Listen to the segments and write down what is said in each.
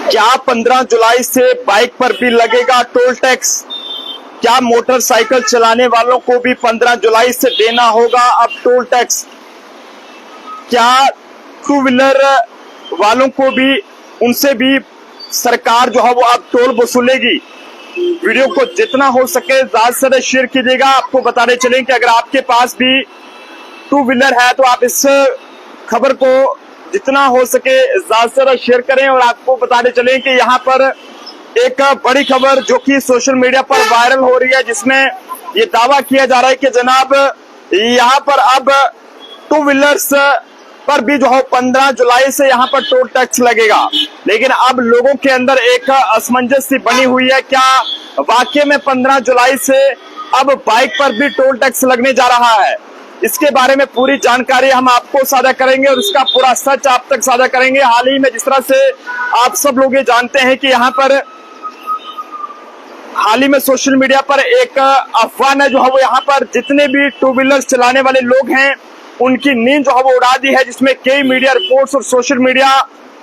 क्या 15 जुलाई से बाइक पर भी लगेगा टोल टैक्स? क्या मोटरसाइकिल चलाने वालों को भी 15 जुलाई से देना होगा अब टोल टैक्स? क्या टू व्हीलर वालों को भी, उनसे भी सरकार जो है वो अब टोल वसूलेगी? वीडियो को जितना हो सके ज्यादा से ज्यादा शेयर कीजिएगा। आपको बताने चलें कि अगर आपके पास भी टू व्हीलर है तो आप इस खबर को जितना हो सके ज्यादा से ज्यादा शेयर करें। और आपको बताने चलें कि यहाँ पर एक बड़ी खबर जो कि सोशल मीडिया पर वायरल हो रही है, जिसमें ये दावा किया जा रहा है कि जनाब यहाँ पर अब टू व्हीलर्स पर भी जो है 15 जुलाई से यहाँ पर टोल टैक्स लगेगा। लेकिन अब लोगों के अंदर एक असमंजस सी बनी हुई है, क्या वाकई में 15 जुलाई से अब बाइक पर भी टोल टैक्स लगने जा रहा है? इसके बारे में पूरी जानकारी हम आपको साझा करेंगे और इसका पूरा सच आप तक साझा करेंगे। हाल ही में जिस तरह से आप सब लोग ये जानते हैं कि यहाँ पर हाल ही में सोशल मीडिया पर एक अफवाह है जो है वो यहाँ पर जितने भी टू व्हीलर्स चलाने वाले लोग हैं उनकी नींद जो है वो उड़ा दी है, जिसमें कई मीडिया रिपोर्ट्स और सोशल मीडिया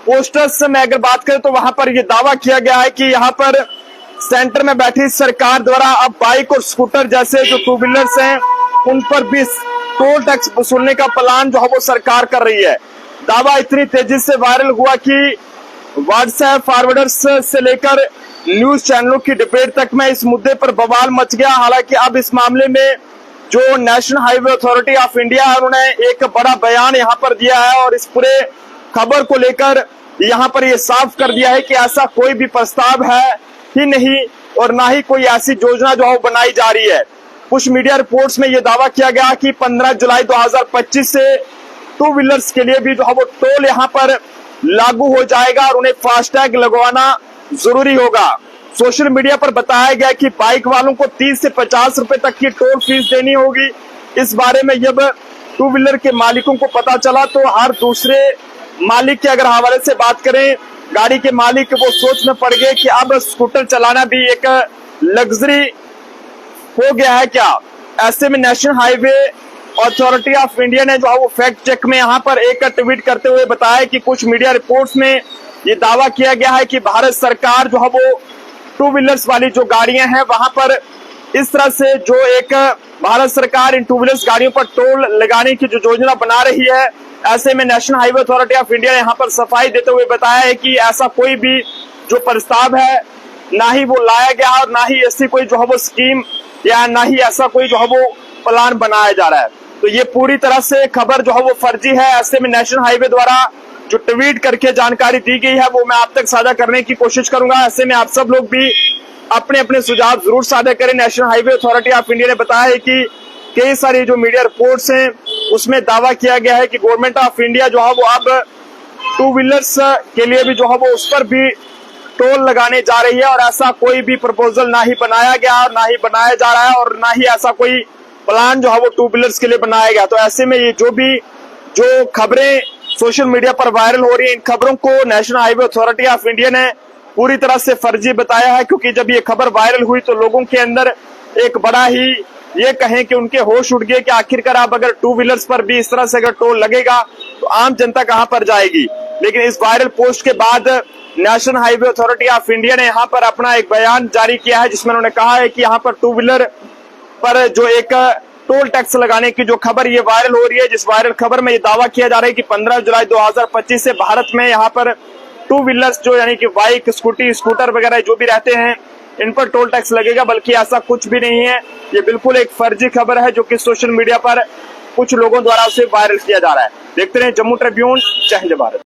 पोस्टर्स से मैं अगर बात करें तो वहां पर यह दावा किया गया है कि यहाँ पर सेंटर में बैठी सरकार द्वारा अब बाइक और स्कूटर जैसे जो टू व्हीलर्स हैं उन पर भी टोल टैक्स वसूलने का प्लान जो है वो सरकार कर रही है। दावा इतनी तेजी से वायरल हुआ कि व्हाट्सएप फॉरवर्डर्स से लेकर न्यूज चैनलों की डिबेट तक में इस मुद्दे पर बवाल मच गया। हालांकि अब इस मामले में जो national highway authority of India है उन्होंने एक बड़ा बयान यहाँ पर दिया है और इस पूरे खबर को लेकर यहाँ पर ये साफ कर दिया है कि ऐसा कोई भी प्रस्ताव है ही नहीं और ना ही कोई ऐसी योजना जो है बनाई जा रही है। कुछ मीडिया रिपोर्ट्स में ये दावा किया गया कि 15 जुलाई 2025 से टू व्हीलर्स के लिए भी जो है वो टोल यहाँ पर लागू हो जाएगा और उन्हें फास्टैग लगवाना जरूरी होगा। सोशल मीडिया पर बताया गया कि बाइक वालों को 30 से 50 रुपए तक की टोल फीस देनी होगी। इस बारे में जब टू व्हीलर के मालिकों को पता चला तो हर दूसरे मालिक के अगर हवाले से बात करें, गाड़ी के मालिक वो सोच में पड़ गए कि अब स्कूटर चलाना भी एक लग्जरी हो गया है क्या? ऐसे में national highway authority of India ने जो है वो फैक्ट चेक में यहाँ पर एक ट्वीट करते हुए बताया कि कुछ मीडिया रिपोर्ट्स में ये दावा किया गया है कि भारत सरकार जो है वो टू व्हीलर्स वाली जो गाड़ियां हैं वहां पर इस तरह से जो एक भारत सरकार इन टू व्हीलर्स गाड़ियों पर टोल लगाने की जो योजना बना रही है, ऐसे में national highway authority of India ने यहाँ पर सफाई देते हुए बताया है कि ऐसा कोई भी जो प्रस्ताव है ना ही वो लाया गया और ना ही ऐसी कोई जो है वो स्कीम या ना ही ऐसा कोई जो है वो प्लान बनाया जा रहा है। तो ये पूरी तरह से खबर जो है वो फर्जी है। ऐसे में नेशनल हाईवे द्वारा जो ट्वीट करके जानकारी दी गई है वो मैं आप तक साझा करने की कोशिश करूंगा। ऐसे में आप सब लोग भी अपने अपने सुझाव जरूर साझा करें। National highway authority of India ने बताया है कि कई सारी जो मीडिया रिपोर्ट्स हैं उसमें दावा किया गया है कि गवर्नमेंट ऑफ इंडिया जो है वो अब टू व्हीलर्स के लिए भी जो है वो उस पर भी टोल लगाने जा रही है और ऐसा कोई भी प्रपोजल ना ही बनाया गया और ना ही बनाया जा रहा है और ना ही ऐसा कोई प्लान जो है वो टू व्हीलर्स के लिए बनाया गया। तो ऐसे में ये जो खबरें सोशल मीडिया पर वायरल हो रही है, इन खबरों को national highway authority of India ने पूरी तरह से फर्जी बताया है, क्योंकि जब ये खबर वायरल हुई तो लोगों के अंदर एक बड़ा ही ये कहें कि उनके होश उड़ गए कि आखिरकार अब अगर टू व्हीलर्स पर भी इस तरह से अगर टोल लगेगा तो आम जनता कहां पर जाएगी। लेकिन इस वायरल पोस्ट के बाद national highway authority of India ने यहाँ पर अपना एक बयान जारी किया है, जिसमें उन्होंने कहा है कि यहाँ पर टू व्हीलर पर जो एक टोल टैक्स लगाने की जो खबर ये वायरल हो रही है, जिस वायरल खबर में ये दावा किया जा रहा है कि 15 जुलाई 2025 से भारत में यहाँ पर टू व्हीलर्स जो यानी कि बाइक, स्कूटी, स्कूटर वगैरह जो भी रहते हैं इन पर टोल टैक्स लगेगा, बल्कि ऐसा कुछ भी नहीं है। ये बिल्कुल एक फर्जी खबर है जो कि सोशल मीडिया पर कुछ लोगों द्वारा उसे वायरल किया जा रहा है। देखते रहे जम्मू ट्रिब्यून। जय हिंद भारत।